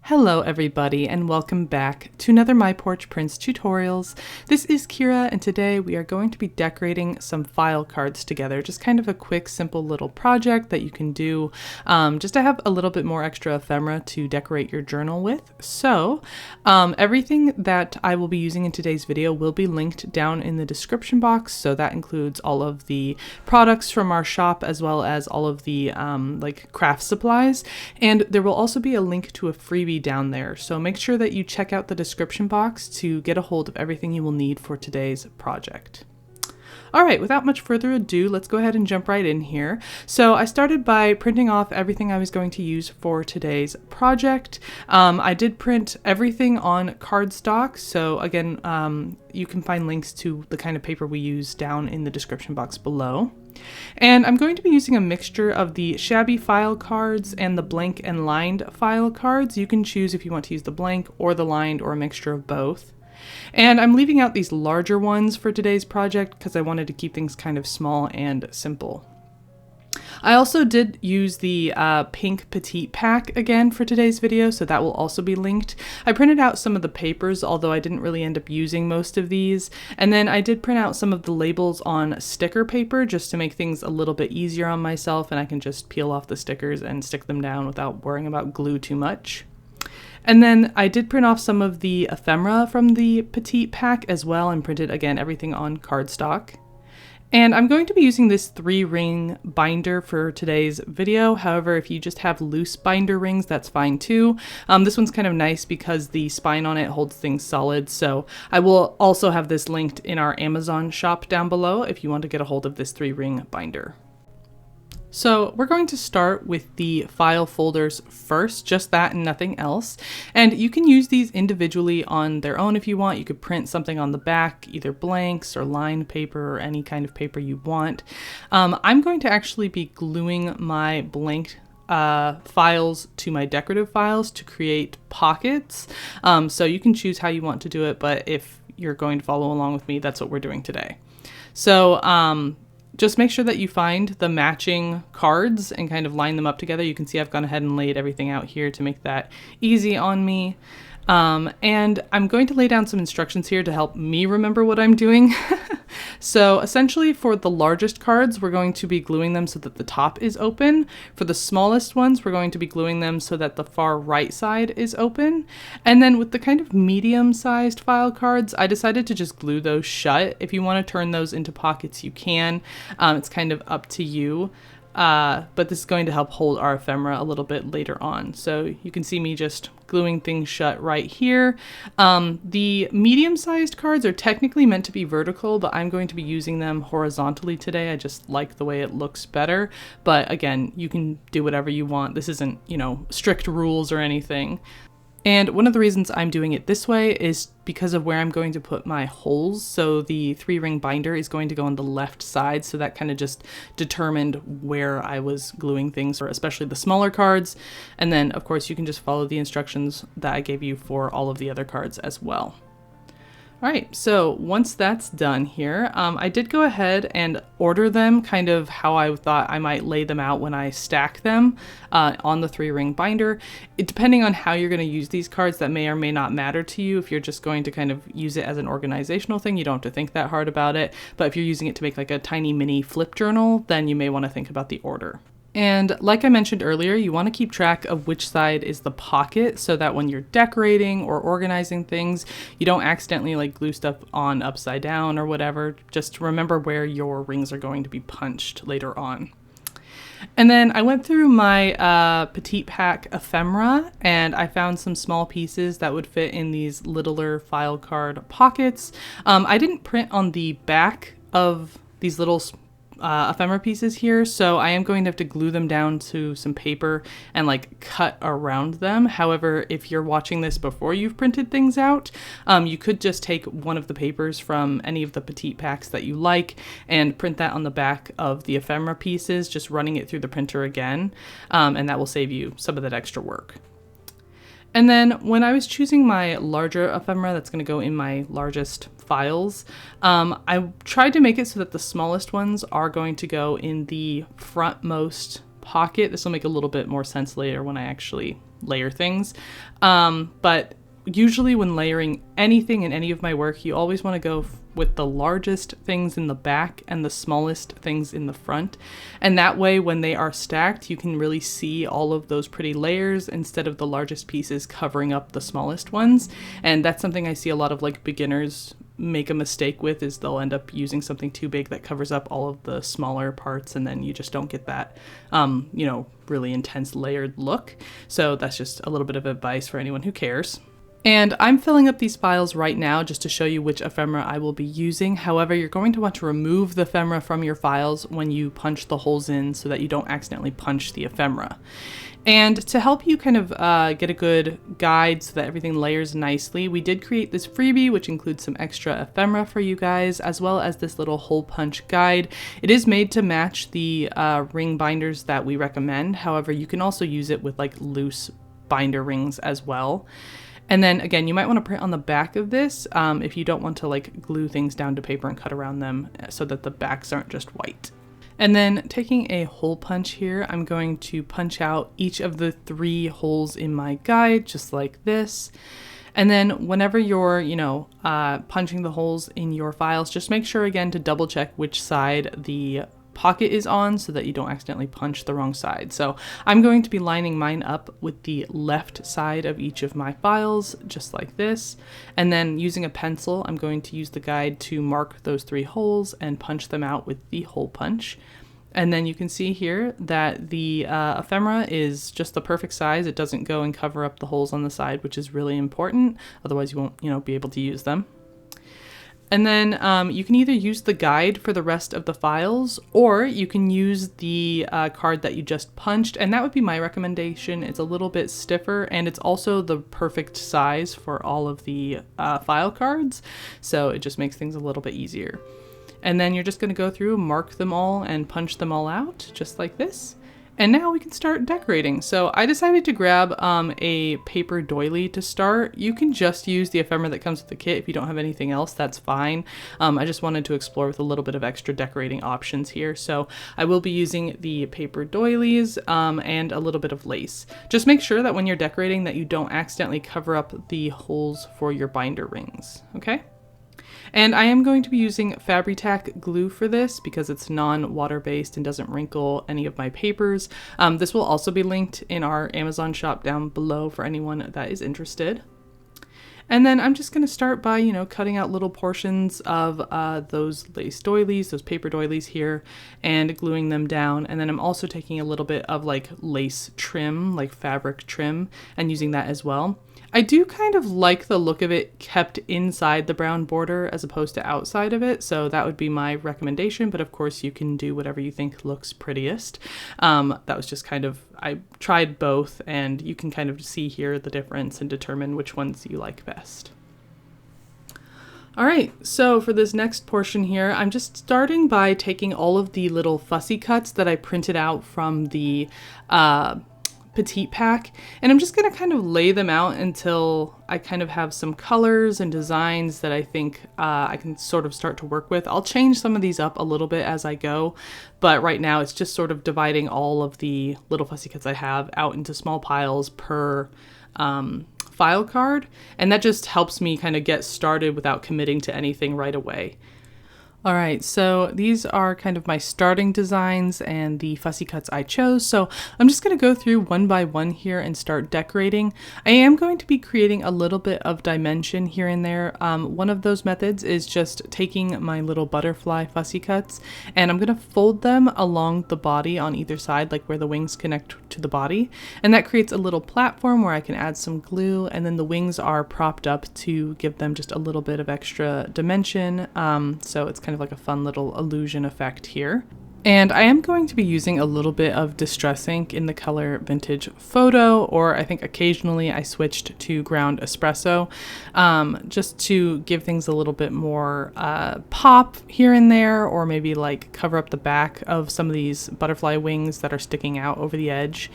Hello everybody and welcome back to another My Porch Prints tutorials. This is Kyra and today we are going to be decorating some file cards together. Just kind of a quick simple little project that you can do just to have a little bit more extra ephemera to decorate your journal with. So everything that I will be using in today's video will be linked down in the description box. So that includes all of the products from our shop as well as all of the like craft supplies, and there will also be a link to a freebie down there, so make sure that you check out the description box to get a hold of everything you will need for today's project. Alright, without much further ado, let's go ahead and jump right in here. So I started by printing off everything I was going to use for today's project. I did print everything on cardstock, so again, you can find links to the kind of paper we use down in the description box below. And I'm going to be using a mixture of the Shabby file cards and the blank and lined file cards. You can choose if you want to use the blank or the lined or a mixture of both. And I'm leaving out these larger ones for today's project because I wanted to keep things kind of small and simple. I also did use the pink Petite Pack again for today's video, so that will also be linked. I printed out some of the papers, although I didn't really end up using most of these. And then I did print out some of the labels on sticker paper just to make things a little bit easier on myself, and I can just peel off the stickers and stick them down without worrying about glue too much. And then I did print off some of the ephemera from the Petite Pack as well and printed again everything on cardstock. And I'm going to be using this 3-ring binder for today's video. However, if you just have loose binder rings, that's fine too. This one's kind of nice because the spine on it holds things solid. So I will also have this linked in our Amazon shop down below if you want to get a hold of this 3-ring binder. So we're going to start with the file folders first, just that and nothing else. And you can use these individually on their own if you want. You could print something on the back, either blanks or lined paper or any kind of paper you want. I'm going to actually be gluing my blank files to my decorative files to create pockets. So you can choose how you want to do it, but if you're going to follow along with me, that's what we're doing today. So just make sure that you find the matching cards and kind of line them up together. You can see I've gone ahead and laid everything out here to make that easy on me. And I'm going to lay down some instructions here to help me remember what I'm doing. So essentially for the largest cards, we're going to be gluing them so that the top is open. For the smallest ones, we're going to be gluing them so that the far right side is open. And then with the kind of medium-sized file cards, I decided to just glue those shut. If you want to turn those into pockets, you can. It's kind of up to you. But this is going to help hold our ephemera a little bit later on. So you can see me just gluing things shut right here. The medium-sized cards are technically meant to be vertical, but I'm going to be using them horizontally today. I just like the way it looks better. But again, you can do whatever you want. This isn't, you know, strict rules or anything. And one of the reasons I'm doing it this way is because of where I'm going to put my holes. So the 3-ring binder is going to go on the left side. So that kind of just determined where I was gluing things, or especially the smaller cards. And then of course you can just follow the instructions that I gave you for all of the other cards as well. All right, so once that's done here, I did go ahead and order them kind of how I thought I might lay them out when I stack them on the 3-ring binder. Depending on how you're going to use these cards, that may or may not matter to you. If you're just going to kind of use it as an organizational thing, you don't have to think that hard about it. But if you're using it to make like a tiny mini flip journal, then you may want to think about the order. And like I mentioned earlier, you want to keep track of which side is the pocket so that when you're decorating or organizing things, you don't accidentally like glue stuff on upside down or whatever. Just remember where your rings are going to be punched later on. And then I went through my Petite Pack ephemera and I found some small pieces that would fit in these littler file card pockets. I didn't print on the back of these little ephemera pieces here, so I am going to have to glue them down to some paper and like cut around them. However, if you're watching this before you've printed things out, you could just take one of the papers from any of the Petite Packs that you like and print that on the back of the ephemera pieces, just running it through the printer again, and that will save you some of that extra work. And then when I was choosing my larger ephemera that's going to go in my largest files, I tried to make it so that the smallest ones are going to go in the frontmost pocket. This will make a little bit more sense later when I actually layer things. But usually when layering anything in any of my work, you always want to go with the largest things in the back and the smallest things in the front. And that way, when they are stacked, you can really see all of those pretty layers instead of the largest pieces covering up the smallest ones. And that's something I see a lot of like beginners make a mistake with, is they'll end up using something too big that covers up all of the smaller parts, and then you just don't get that, you know, really intense layered look. So that's just a little bit of advice for anyone who cares. And I'm filling up these files right now just to show you which ephemera I will be using. However, you're going to want to remove the ephemera from your files when you punch the holes in so that you don't accidentally punch the ephemera. And to help you kind of get a good guide so that everything layers nicely, we did create this freebie, which includes some extra ephemera for you guys, as well as this little hole punch guide. It is made to match the ring binders that we recommend. However, you can also use it with like loose binder rings as well. And then again, you might want to print on the back of this if you don't want to like glue things down to paper and cut around them so that the backs aren't just white. And then taking a hole punch here, I'm going to punch out each of the 3 holes in my guide, just like this. And then whenever you're, you know, punching the holes in your files, just make sure again to double check which side the pocket is on so that you don't accidentally punch the wrong side. So I'm going to be lining mine up with the left side of each of my files, just like this. And then using a pencil, I'm going to use the guide to mark those 3 holes and punch them out with the hole punch. And then you can see here that the ephemera is just the perfect size. It doesn't go and cover up the holes on the side, which is really important. Otherwise you won't, you know, be able to use them. And then you can either use the guide for the rest of the files, or you can use the card that you just punched, and that would be my recommendation. It's a little bit stiffer, and it's also the perfect size for all of the file cards, so it just makes things a little bit easier. And then you're just going to go through, mark them all, and punch them all out, just like this. And now we can start decorating. So I decided to grab a paper doily to start. You can just use the ephemera that comes with the kit. If you don't have anything else, that's fine. I just wanted to explore with a little bit of extra decorating options here. So I will be using the paper doilies and a little bit of lace. Just make sure that when you're decorating that you don't accidentally cover up the holes for your binder rings, okay? And I am going to be using FABRI TAC glue for this because it's non-water based and doesn't wrinkle any of my papers. This will also be linked in our Amazon shop down below for anyone that is interested. And then I'm just going to start by, you know, cutting out little portions of those lace doilies, those paper doilies here, and gluing them down. And then I'm also taking a little bit of like lace trim, like fabric trim, and using that as well. I do kind of like the look of it kept inside the brown border as opposed to outside of it, so that would be my recommendation, but of course you can do whatever you think looks prettiest. That was just kind of, I tried both, and you can kind of see here the difference and determine which ones you like best. All right, so for this next portion here, I'm just starting by taking all of the little fussy cuts that I printed out from the Petite Pack, and I'm just going to kind of lay them out until I kind of have some colors and designs that I think I can sort of start to work with. I'll change some of these up a little bit as I go, but right now it's just sort of dividing all of the little fussy cuts I have out into small piles per file card, and that just helps me kind of get started without committing to anything right away. All right, so these are kind of my starting designs and the fussy cuts I chose. So I'm just going to go through one by one here and start decorating. I am going to be creating a little bit of dimension here and there. One of those methods is just taking my little butterfly fussy cuts, and I'm going to fold them along the body on either side, like where the wings connect to the body. And that creates a little platform where I can add some glue, and then the wings are propped up to give them just a little bit of extra dimension. So it's kind of like a fun little illusion effect here. And I am going to be using a little bit of distress ink in the color Vintage Photo, or I think occasionally I switched to ground espresso, just to give things a little bit more pop here and there, or maybe like cover up the back of some of these butterfly wings that are sticking out over the edge.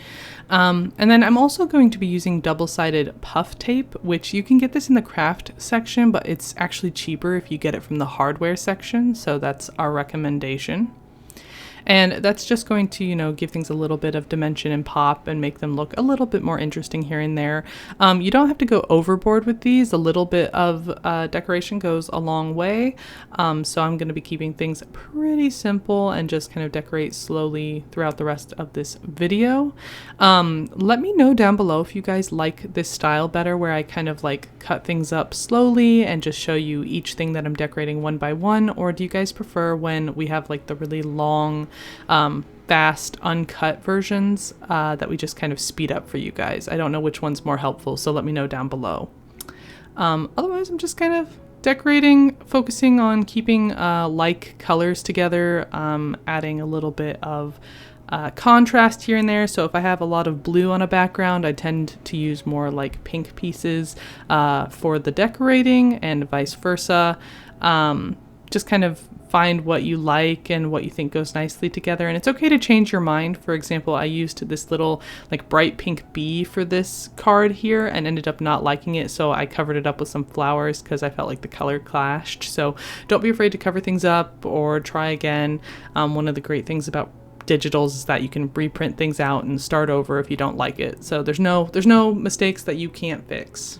And then I'm also going to be using double-sided puff tape, which you can get this in the craft section, but it's actually cheaper if you get it from the hardware section, so that's our recommendation. And that's just going to, you know, give things a little bit of dimension and pop and make them look a little bit more interesting here and there. You don't have to go overboard with these. A little bit of decoration goes a long way. So I'm going to be keeping things pretty simple and just kind of decorate slowly throughout the rest of this video. Let me know down below if you guys like this style better, where I kind of like cut things up slowly and just show you each thing that I'm decorating one by one, or do you guys prefer when we have like the really long fast uncut versions that we just kind of speed up for you guys? I don't know which one's more helpful, so let me know down below. Otherwise, I'm just kind of decorating, focusing on keeping like colors together, adding a little bit of contrast here and there. So if I have a lot of blue on a background, I tend to use more like pink pieces for the decorating, and vice versa. Just kind of find what you like and what you think goes nicely together. And it's okay to change your mind. For example, I used this little like bright pink bee for this card here and ended up not liking it, so I covered it up with some flowers because I felt like the color clashed. So don't be afraid to cover things up or try again. One of the great things about digitals is that you can reprint things out and start over if you don't like it. So there's no mistakes that you can't fix.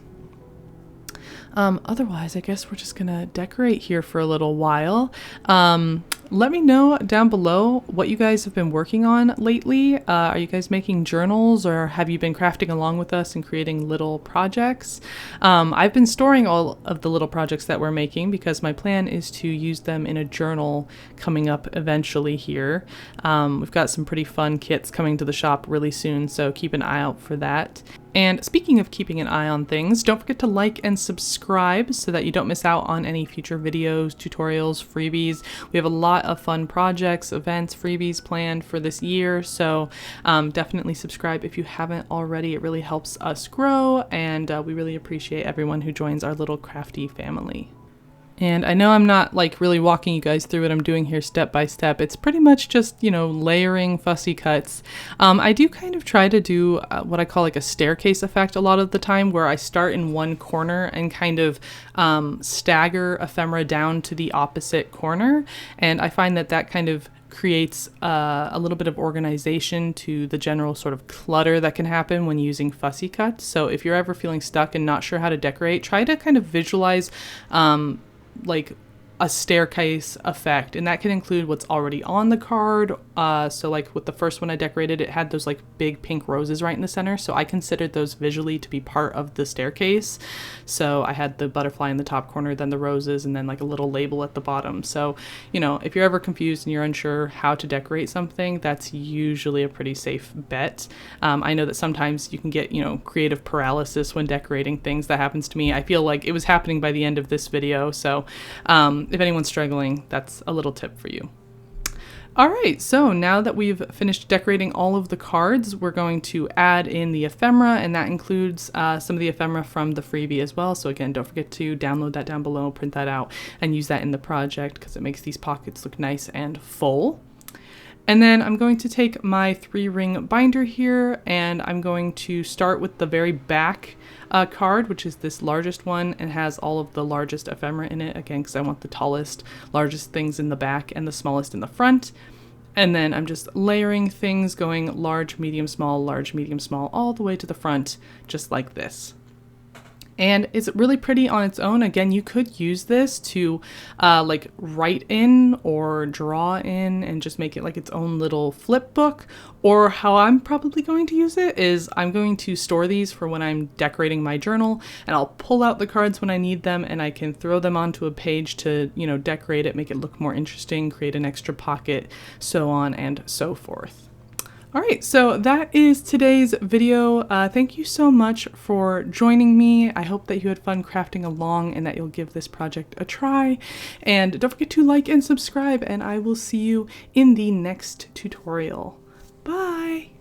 Otherwise, I guess we're just gonna decorate here for a little while. Let me know down below what you guys have been working on lately. Are you guys making journals, or have you been crafting along with us and creating little projects? I've been storing all of the little projects that we're making because my plan is to use them in a journal coming up eventually here. We've got some pretty fun kits coming to the shop really soon, so keep an eye out for that. And speaking of keeping an eye on things, don't forget to like and subscribe so that you don't miss out on any future videos, tutorials, freebies. We have a lot of fun projects, events, freebies planned for this year, so definitely subscribe if you haven't already. It really helps us grow, and we really appreciate everyone who joins our little crafty family. And I know I'm not like really walking you guys through what I'm doing here step by step. It's pretty much just, you know, layering fussy cuts. I do kind of try to do what I call like a staircase effect a lot of the time, where I start in one corner and kind of stagger ephemera down to the opposite corner. And I find that that kind of creates a little bit of organization to the general sort of clutter that can happen when using fussy cuts. So if you're ever feeling stuck and not sure how to decorate, try to kind of visualize like a staircase effect, and that can include what's already on the card. So like with the first one I decorated, it had those like big pink roses right in the center, so I considered those visually to be part of the staircase. So I had the butterfly in the top corner, then the roses, and then like a little label at the bottom. So, you know, if you're ever confused and you're unsure how to decorate something, that's usually a pretty safe bet. I know that sometimes you can get, you know, creative paralysis when decorating things. That happens to me. I feel like it was happening by the end of this video, so if anyone's struggling, that's a little tip for you. All right, so now that we've finished decorating all of the cards, we're going to add in the ephemera, and that includes some of the ephemera from the freebie as well. So again, don't forget to download that down below, print that out, and use that in the project because it makes these pockets look nice and full. And then I'm going to take my 3-ring binder here, and I'm going to start with the very back card, which is this largest one, and has all of the largest ephemera in it, again, because I want the tallest, largest things in the back and the smallest in the front. And then I'm just layering things, going large, medium, small, all the way to the front, just like this. And it's really pretty on its own. Again, you could use this to like write in or draw in and just make it like its own little flip book. Or how I'm probably going to use it is I'm going to store these for when I'm decorating my journal, and I'll pull out the cards when I need them, and I can throw them onto a page to, you know, decorate it, make it look more interesting, create an extra pocket, so on and so forth. All right, so that is today's video. Thank you so much for joining me. I hope that you had fun crafting along and that you'll give this project a try. And don't forget to like and subscribe, and I will see you in the next tutorial. Bye!